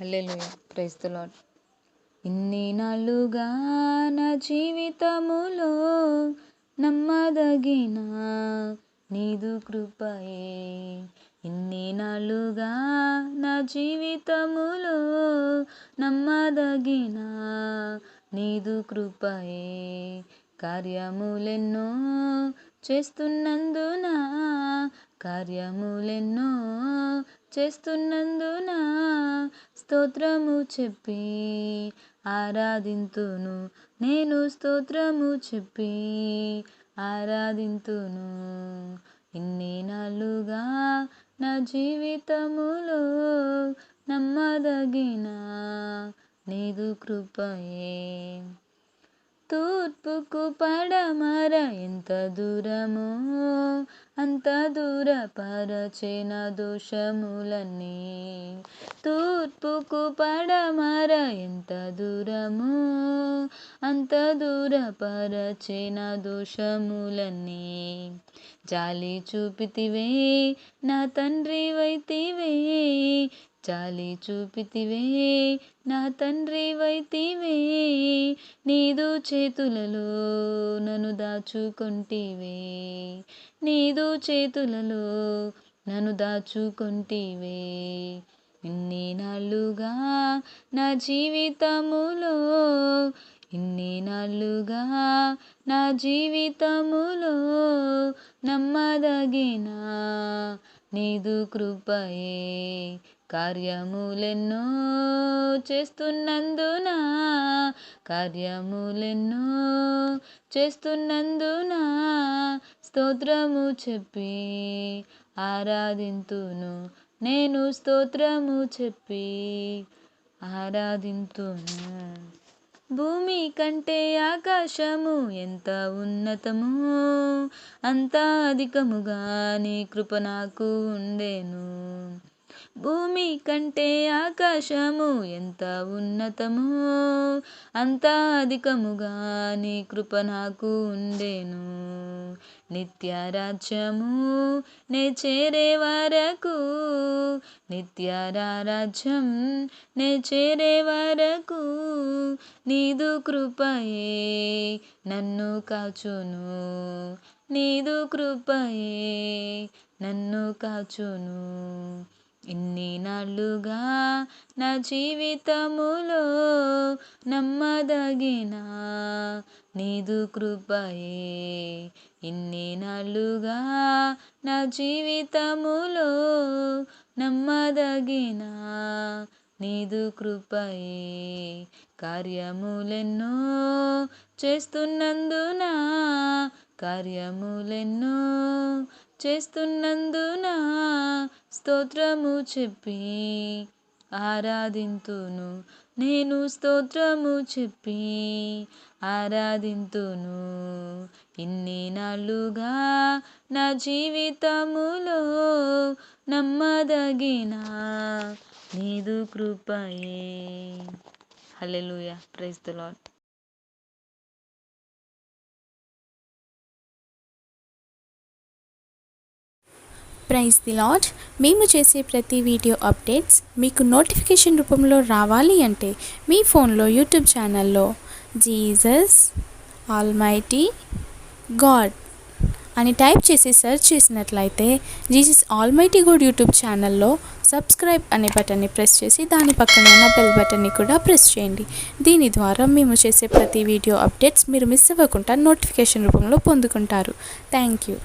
Hallelujah. Praise the lord. ఇన్ని నాళ్ళుగా నా జీవితములో నమ్మదగిన నీదు కృపయే. ఇన్ని నాళ్ళుగా నా జీవితములో నమ్మదగిన నీదు కృపయే. కార్యములెన్నో చేస్తున్నందున స్తోత్రము చెప్పి ఆరాధింతును. నేను స్తోత్రము చెప్పి ఆరాధింతును. ఇన్ని నాళ్ళుగా నా జీవితములో నమ్మదగిన నీదు కృపయే. తూర్పుకు పడమర ఎంత దూరమో అంత దూరపరచిన దోషములన్నీ. తూర్పుకు పడమర ఎంత దూరమో అంత దూరపరచిన దోషములన్నీ. జాలి చూపితివే నా తండ్రి వైతివే, జాలి చూపితివే నా తండ్రి వైతివే. నీదు చేతులలో నన్ను దాచుకొంటివే, నీదు చేతులలో నన్ను దాచుకొంటివే. ఇన్ని నాళ్ళుగా నా జీవితములో, ఇన్ని నాళ్ళుగా నా జీవితములో నమ్మదగిన నీదు కృపయే. కార్యములెన్నో చేస్తున్నందున, కార్యములెన్నో చేస్తున్నందున స్తోత్రము చెప్పి ఆరాధింతును. నేను స్తోత్రము చెప్పి ఆరాధింతును. భూమి కంటే ఆకాశము ఎంత ఉన్నతమో అంత అధికముగా నీ కృప నాకు ఉండెను. భూమి కంటే ఆకాశము ఎంత ఉన్నతమో అంత అధికముగా నీ కృప నాకు ఉండెను. నిత్య రాజ్యము నే చేరే వరకు, నిత్య రాజ్యం నే చేరే వరకు నీదు కృపయే నన్ను కాచును, నీదు కృపయే నన్ను కాచును. ఇన్ని నాళ్ళుగా నా జీవితములో నమ్మదగిన నీదు కృపయే. ఇన్ని నాళ్ళుగా నా జీవితములో నమ్మదగిన నీదు కృపయే. కార్యములెన్నో చేస్తున్నందున, కార్యములెన్నో చేస్తున్నందున స్తోత్రము చెప్పి ఆరాధింతును. నేను స్తోత్రము చెప్పి ఆరాధింతును. ఇన్ని నాళ్ళుగా నా జీవితములో నమ్మదగిన నీదు కృపయే. Hallelujah. Praise the Lord. Praise the Lord. మేము చేసే ప్రతి వీడియో అప్డేట్స్ మీకు నోటిఫికేషన్ రూపంలో రావాలి అంటే మీ ఫోన్లో యూట్యూబ్ ఛానల్లో జీసస్ ఆల్మైటీ గాడ్ అని టైప్ చేసి సెర్చ్ చేసినట్లయితే జీసస్ ఆల్మైటీ గాడ్ యూట్యూబ్ ఛానల్లో సబ్స్క్రైబ్ అనే బటన్ని ప్రెస్ చేసి దాని పక్కన ఉన్న బెల్ బటన్ని కూడా ప్రెస్ చేయండి. దీని ద్వారా మేము చేసే ప్రతి వీడియో అప్డేట్స్ మీరు మిస్ అవ్వకుండా నోటిఫికేషన్ రూపంలో పొందుకుంటారు. Thank you.